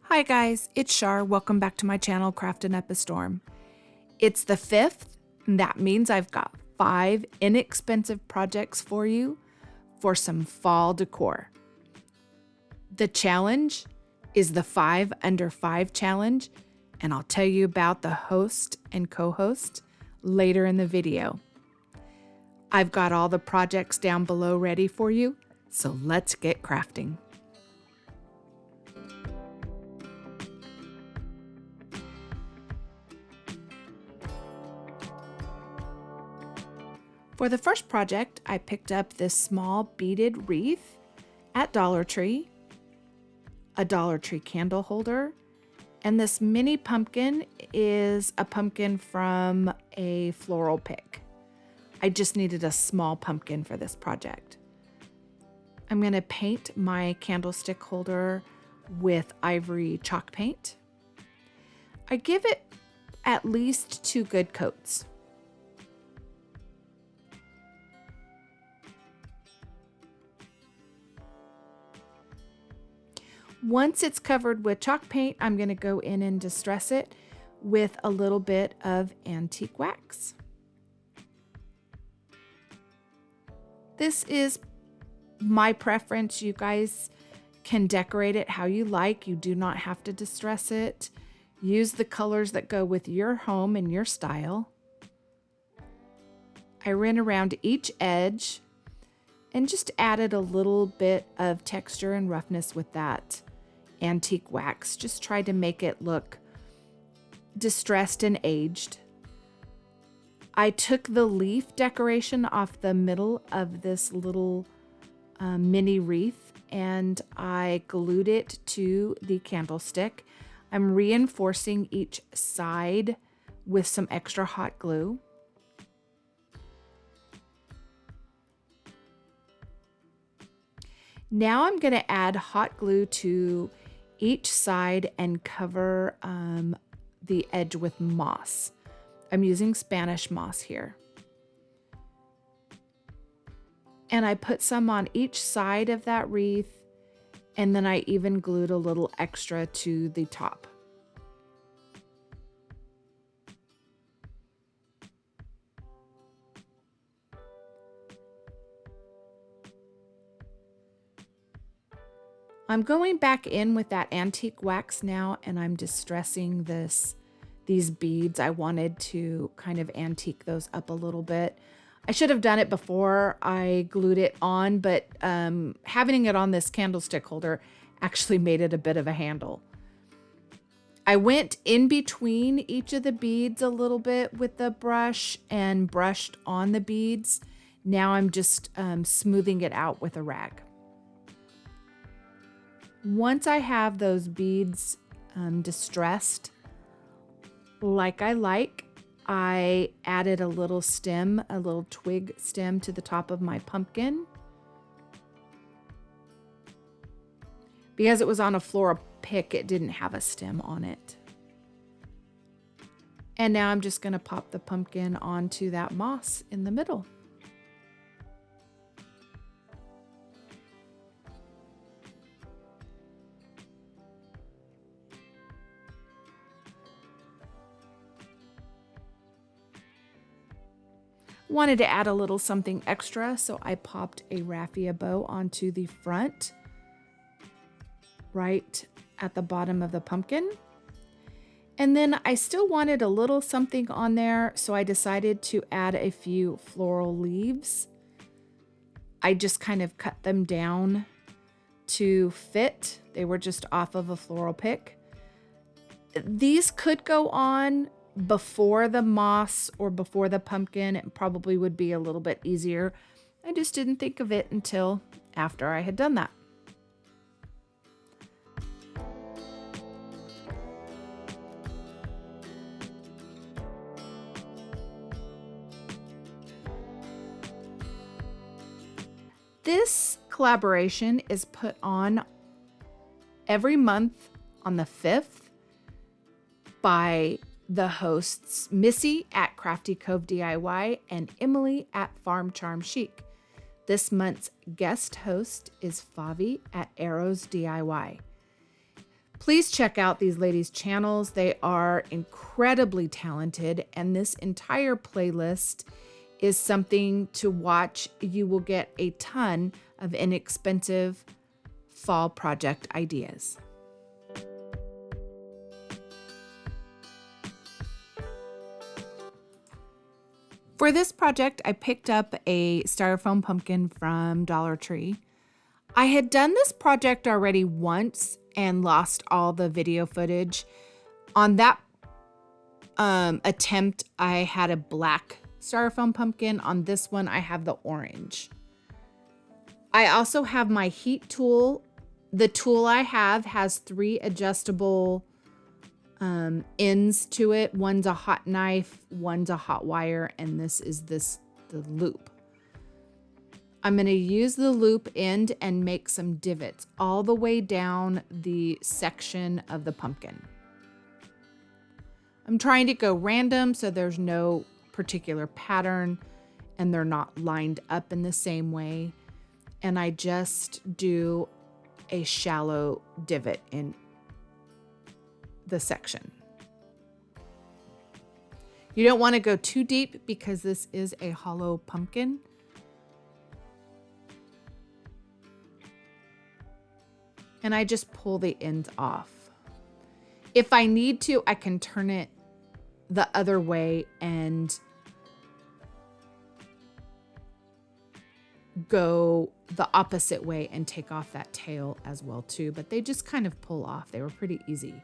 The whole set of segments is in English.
Hi guys, it's Shar. Welcome back to my channel, Craftin' Up a Storm. It's the 5th, and that means I've got 5 inexpensive projects for you for some fall decor. The challenge is the 5 under 5 challenge, and I'll tell you about the host and co-host later in the video. I've got all the projects down below ready for you, so let's get crafting. For the first project, I picked up this small beaded wreath at Dollar Tree, a Dollar Tree candle holder, and this mini pumpkin is a pumpkin from a floral pick. I just needed a small pumpkin for this project. I'm going to paint my candlestick holder with ivory chalk paint. I give it at least 2 good coats. Once it's covered with chalk paint, I'm going to go in and distress it with a little bit of antique wax. This is my preference. You guys can decorate it how you like. You do not have to distress it. Use the colors that go with your home and your style. I ran around each edge and just added a little bit of texture and roughness with that antique wax. Just tried to make it look distressed and aged. I took the leaf decoration off the middle of this little mini wreath and I glued it to the candlestick. I'm reinforcing each side with some extra hot glue. Now I'm going to add hot glue to each side and cover the edge with moss. I'm using Spanish moss here. And I put some on each side of that wreath, and then I even glued a little extra to the top. I'm going back in with that antique wax now, and I'm distressing these beads. I wanted to kind of antique those up a little bit. I should have done it before I glued it on, but having it on this candlestick holder actually made it a bit of a handle. I went in between each of the beads a little bit with the brush and brushed on the beads. Now I'm just smoothing it out with a rag. Once I have those beads distressed like I added a little stem, a little twig stem to the top of my pumpkin. Because it was on a floral pick, it didn't have a stem on it. And now I'm just going to pop the pumpkin onto that moss in the middle. Wanted to add a little something extra, so I popped a raffia bow onto the front, right at the bottom of the pumpkin. And then I still wanted a little something on there, so I decided to add a few floral leaves. I just kind of cut them down to fit. They were just off of a floral pick. These could go on before the moss or before the pumpkin. It probably would be a little bit easier. I just didn't think of it until after I had done that. This collaboration is put on every month on the 5th by the hosts Missi at Crafty Cove DIY and Emily at Farm Charm Chic. This month's guest host is Favi at Arrows DIY. Please check out these ladies' channels. They are incredibly talented, and this entire playlist is something to watch. You will get a ton of inexpensive fall project ideas. For this project, I picked up a styrofoam pumpkin from Dollar Tree. I had done this project already once and lost all the video footage. On that attempt, I had a black styrofoam pumpkin. On this one, I have the orange. I also have my heat tool. The tool I have has 3 adjustable ends to it. One's a hot knife, one's a hot wire, and this is the loop. I'm going to use the loop end and make some divots all the way down the section of the pumpkin. I'm trying to go random so there's no particular pattern and they're not lined up in the same way. And I just do a shallow divot in the section. You don't want to go too deep because this is a hollow pumpkin. And I just pull the ends off. If I need to, I can turn it the other way and go the opposite way and take off that tail as well too, but they just kind of pull off. They were pretty easy.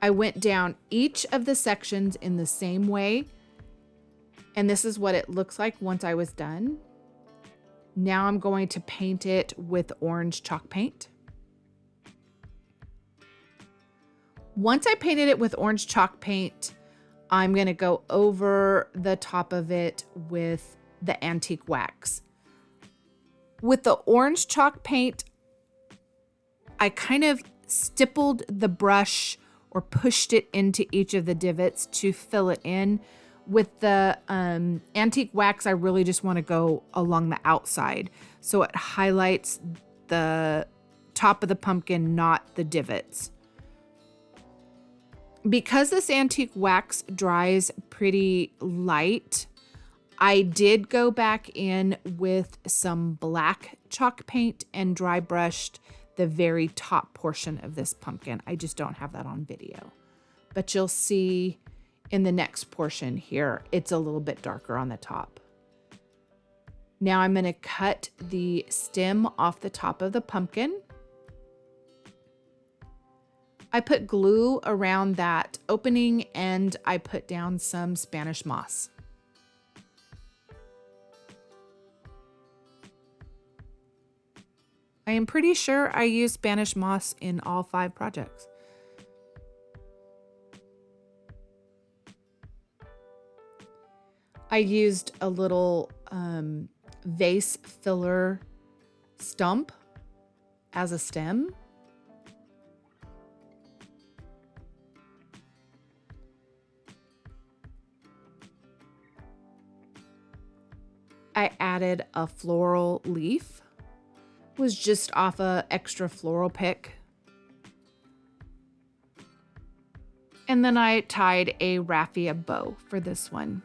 I went down each of the sections in the same way, and this is what it looks like once I was done. Now I'm going to paint it with orange chalk paint. Once I painted it with orange chalk paint, I'm going to go over the top of it with the antique wax. With the orange chalk paint, I kind of stippled the brush or pushed it into each of the divots to fill it in. With the antique wax, I really just want to go along the outside so it highlights the top of the pumpkin, not the divots. Because this antique wax dries pretty light, I did go back in with some black chalk paint and dry brushed the very top portion of this pumpkin. I just don't have that on video, but you'll see in the next portion here, it's a little bit darker on the top. Now I'm going to cut the stem off the top of the pumpkin. I put glue around that opening and I put down some Spanish moss. I am pretty sure I used Spanish moss in all 5 projects. I used a little vase filler stump as a stem. I added a floral leaf. It was just off a extra floral pick. And then I tied a raffia bow for this one.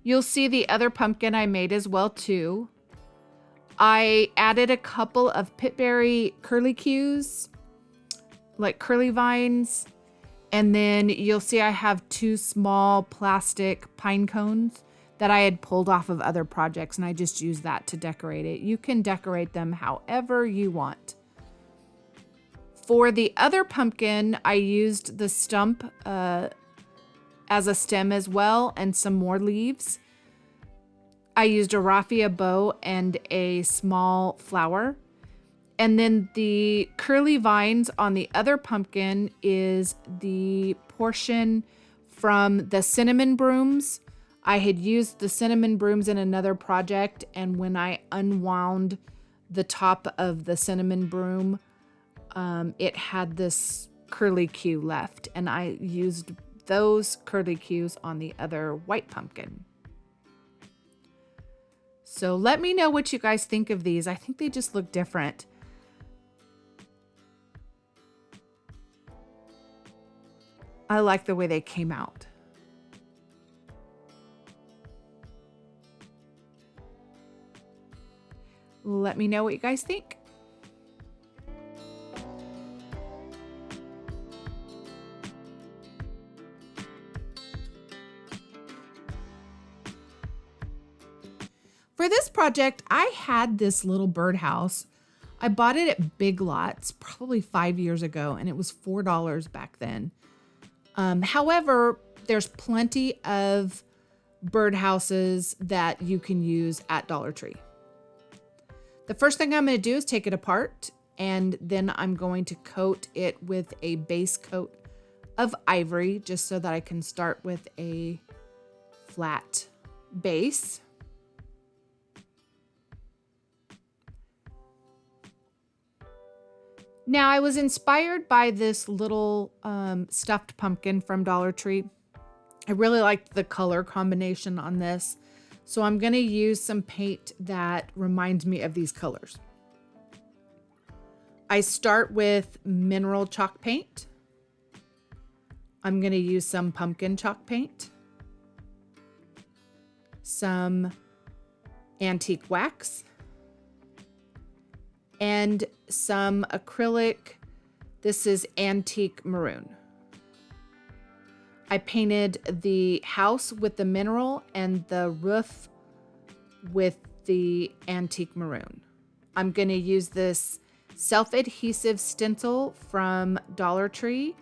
You'll see the other pumpkin I made as well too. I added a couple of pitberry curlicues, like curly vines. And then you'll see I have 2 small plastic pine cones that I had pulled off of other projects, and I just used that to decorate it. You can decorate them however you want. For the other pumpkin, I used the stump as a stem as well and some more leaves. I used a raffia bow and a small flower. And then the curly vines on the other pumpkin is the portion from the cinnamon brooms. I had used the cinnamon brooms in another project, and when I unwound the top of the cinnamon broom, it had this curlicue left, and I used those curlicues on the other white pumpkin. So let me know what you guys think of these. I think they just look different. I like the way they came out. Let me know what you guys think. For this project, I had this little birdhouse. I bought it at Big Lots probably 5 years ago, and it was $4 back then. However, there's plenty of birdhouses that you can use at Dollar Tree. The first thing I'm going to do is take it apart, and then I'm going to coat it with a base coat of ivory just so that I can start with a flat base. Now, I was inspired by this little stuffed pumpkin from Dollar Tree. I really liked the color combination on this, so I'm going to use some paint that reminds me of these colors. I start with mineral chalk paint. I'm going to use some pumpkin chalk paint, some antique wax, and some acrylic. This is antique maroon. I painted the house with the mineral and the roof with the antique maroon. I'm going to use this self-adhesive stencil from Dollar Tree.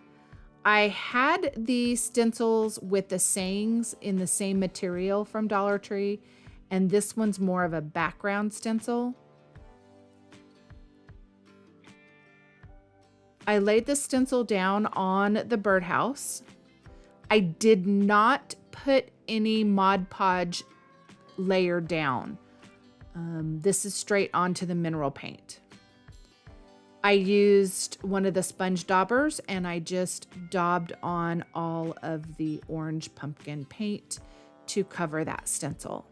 I had the stencils with the sayings in the same material from Dollar Tree, and this one's more of a background stencil. I laid the stencil down on the birdhouse. I did not put any Mod Podge layer down. This is straight onto the mineral paint. I used one of the sponge daubers and I just daubed on all of the orange pumpkin paint to cover that stencil.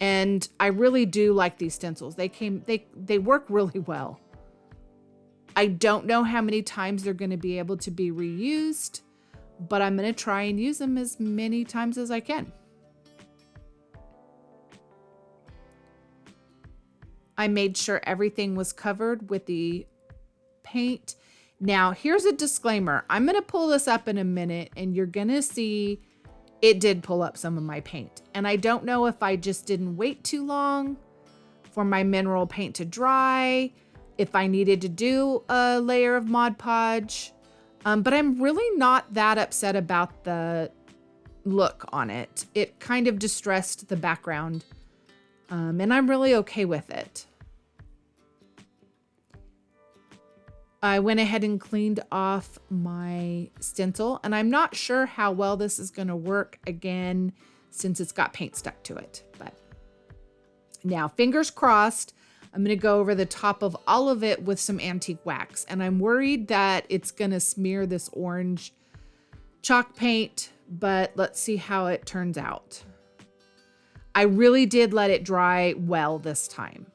And I really do like these stencils. They work really well. I don't know how many times they're going to be able to be reused, but I'm going to try and use them as many times as I can. I made sure everything was covered with the paint. Now, here's a disclaimer. I'm going to pull this up in a minute and you're going to see it did pull up some of my paint. And I don't know if I just didn't wait too long for my mineral paint to dry, if I needed to do a layer of Mod Podge, but I'm really not that upset about the look on it. It kind of distressed the background, and I'm really okay with it. I went ahead and cleaned off my stencil, and I'm not sure how well this is going to work again since it's got paint stuck to it. But now, fingers crossed, I'm going to go over the top of all of it with some antique wax. And I'm worried that it's going to smear this orange chalk paint, but let's see how it turns out. I really did let it dry well this time.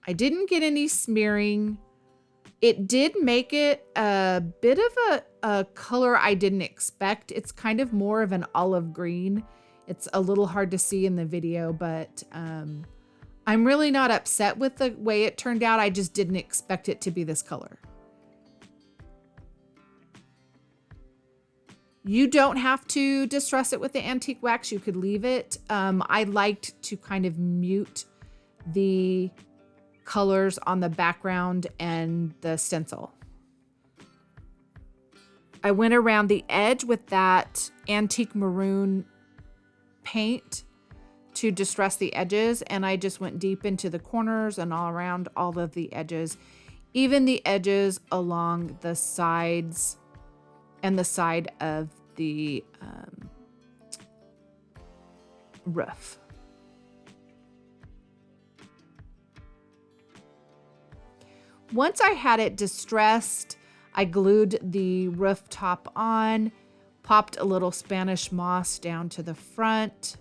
I didn't get any smearing. It did make it a bit of a color I didn't expect. It's kind of more of an olive green. It's a little hard to see in the video, but I'm really not upset with the way it turned out. I just didn't expect it to be this color. You don't have to distress it with the antique wax. You could leave it. I liked to kind of mute the colors on the background and the stencil. I went around the edge with that antique maroon paint to distress the edges, and I just went deep into the corners and all around all of the edges, even the edges along the sides and the side of the roof. Once I had it distressed, I glued the rooftop on, popped a little Spanish moss down to the front,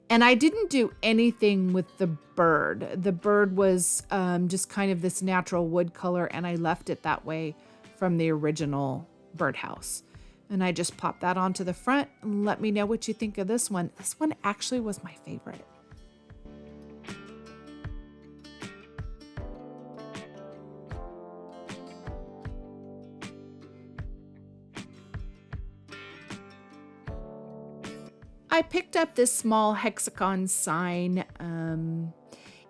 And I didn't do anything with the bird. The bird was just kind of this natural wood color, and I left it that way from the original birdhouse. And I just popped that onto the front, and let me know what you think of this one. This one actually was my favorite. I picked up this small hexagon sign.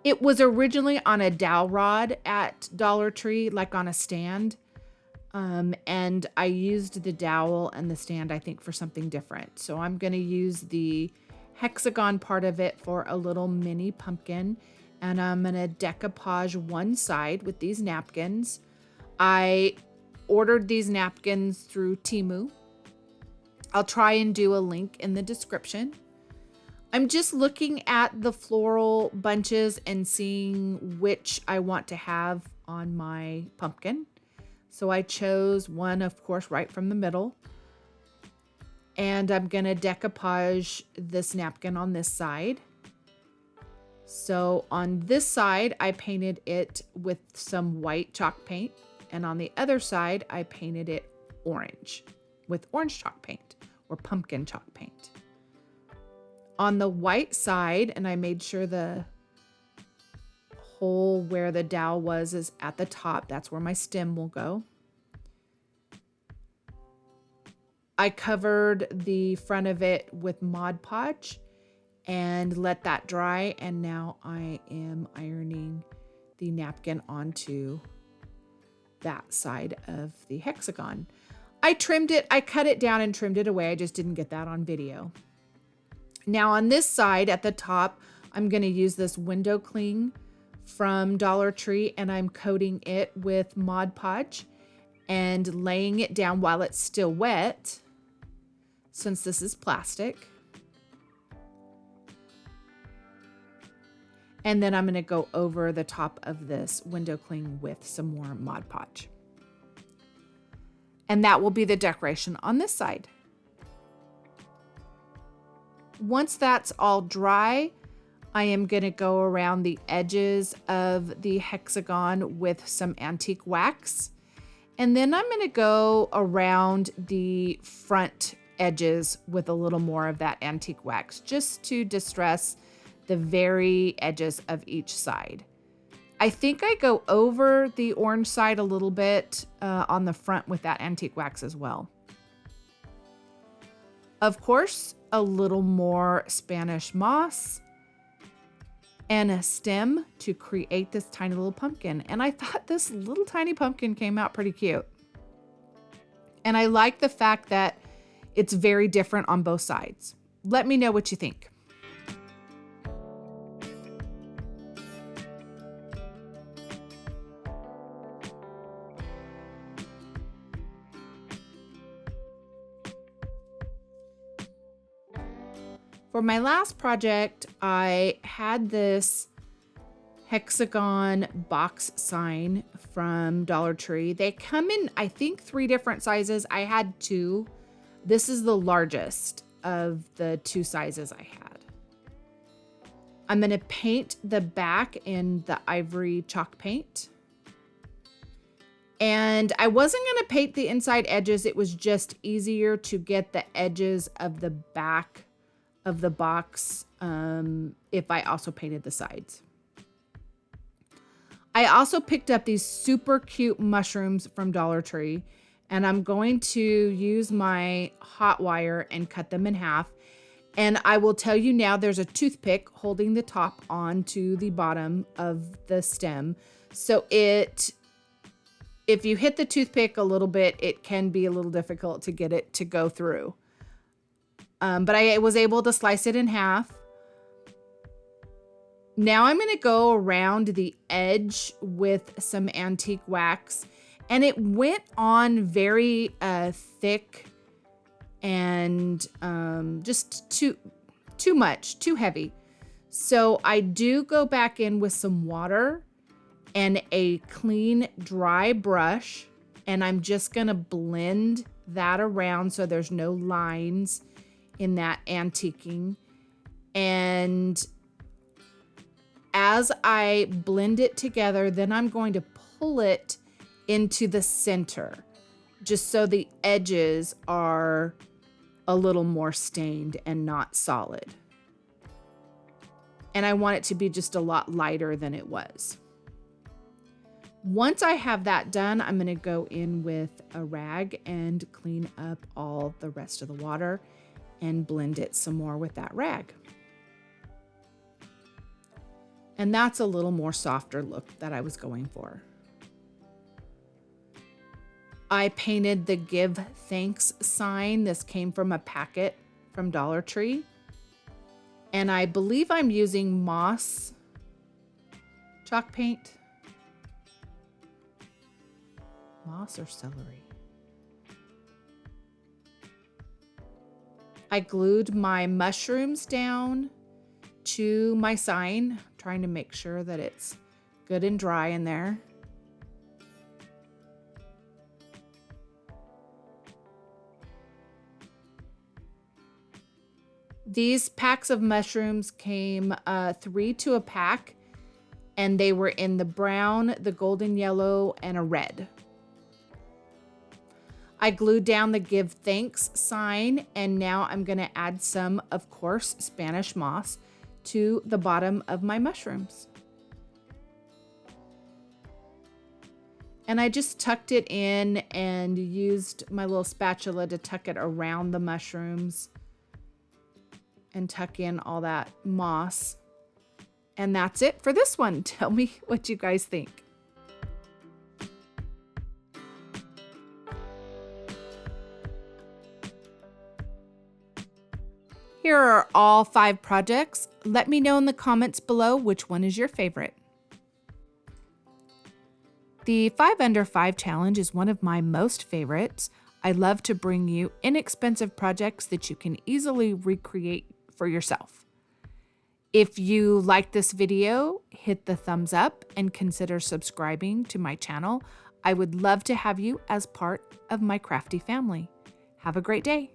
It was originally on a dowel rod at Dollar Tree, like on a stand. And I used the dowel and the stand, I think, for something different. So I'm going to use the hexagon part of it for a little mini pumpkin. And I'm going to decoupage one side with these napkins. I ordered these napkins through Temu. I'll try and do a link in the description. I'm just looking at the floral bunches and seeing which I want to have on my pumpkin. So I chose one, of course, right from the middle. And I'm going to decoupage this napkin on this side. So on this side, I painted it with some white chalk paint. And on the other side, I painted it orange with orange chalk paint or pumpkin chalk paint. On the white side, and I made sure the hole where the dowel was is at the top. That's where my stem will go. I covered the front of it with Mod Podge and let that dry. And now I am ironing the napkin onto that side of the hexagon. I trimmed it, I cut it down and trimmed it away. I just didn't get that on video. Now on this side at the top, I'm going to use this window cling from Dollar Tree, and I'm coating it with Mod Podge and laying it down while it's still wet, since this is plastic. And then I'm going to go over the top of this window cling with some more Mod Podge. And that will be the decoration on this side. Once that's all dry, I am going to go around the edges of the hexagon with some antique wax. And then I'm going to go around the front edges with a little more of that antique wax, just to distress the very edges of each side. I think I go over the orange side a little bit on the front with that antique wax as well. Of course, a little more Spanish moss and a stem to create this tiny little pumpkin. And I thought this little tiny pumpkin came out pretty cute. And I like the fact that it's very different on both sides. Let me know what you think. For my last project, I had this Hexagon Box Sign from Dollar Tree. They come in, I think, 3 different sizes. I had 2. This is the largest of the 2 sizes I had. I'm going to paint the back in the ivory chalk paint. And I wasn't going to paint the inside edges. It was just easier to get the edges of the back of the box if I also painted the sides. I also picked up these super cute mushrooms from Dollar Tree, and I'm going to use my hot wire and cut them in half. And I will tell you now, there's a toothpick holding the top onto the bottom of the stem. So if you hit the toothpick a little bit, it can be a little difficult to get it to go through. But I was able to slice it in half. Now I'm going to go around the edge with some antique wax, and it went on very thick and just too much, too heavy. So I do go back in with some water and a clean, dry brush, and I'm just going to blend that around so there's no lines in that antiquing. And as I blend it together, then I'm going to pull it into the center, just so the edges are a little more stained and not solid. And I want it to be just a lot lighter than it was. Once I have that done, I'm going to go in with a rag and clean up all the rest of the water and blend it some more with that rag. And that's a little more softer look that I was going for. I painted the Give Thanks sign. This came from a packet from Dollar Tree. And I believe I'm using moss chalk paint. Moss or celery? I glued my mushrooms down to my sign, trying to make sure that it's good and dry in there. These packs of mushrooms came 3 to a pack, and they were in the brown, the golden yellow, and a red. I glued down the Give Thanks sign, and now I'm going to add some, of course, Spanish moss to the bottom of my mushrooms. And I just tucked it in and used my little spatula to tuck it around the mushrooms and tuck in all that moss. And that's it for this one. Tell me what you guys think. Here are all 5 projects. Let me know in the comments below which one is your favorite. The 5 Under 5 challenge is one of my most favorites. I love to bring you inexpensive projects that you can easily recreate for yourself. If you like this video, hit the thumbs up and consider subscribing to my channel. I would love to have you as part of my crafty family. Have a great day.